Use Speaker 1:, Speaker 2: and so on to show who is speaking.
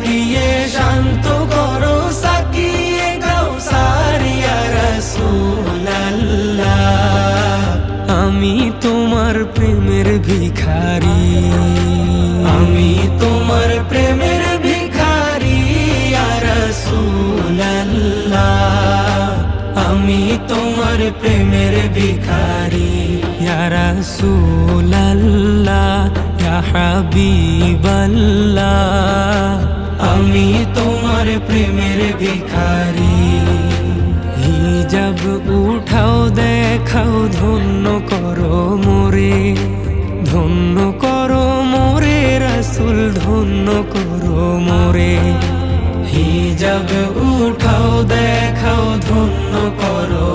Speaker 1: দিয়ে শান্ত করো সাকিয়ে কাউসার ইয়া রাসূলুল্লাহ। আমি তোমার প্রেমের ভিখারি, আমি তোমার প্রেমের ভিখারি ইয়া রাসূলুল্লাহ। আমি তোমার প্রেমের ভিখারি ইয়া রাসূলুল্লাহ ইয়া হাবিবাল্লাহ। আমি তোমার প্রেমের ভিখারি। হিজাব উঠাও দেখাও ধন্য করো মোরে, ধন্য করো মোরে রাসূল ধন্য করো মোরে। হিজাব উঠাও দেখাও ধন্য করো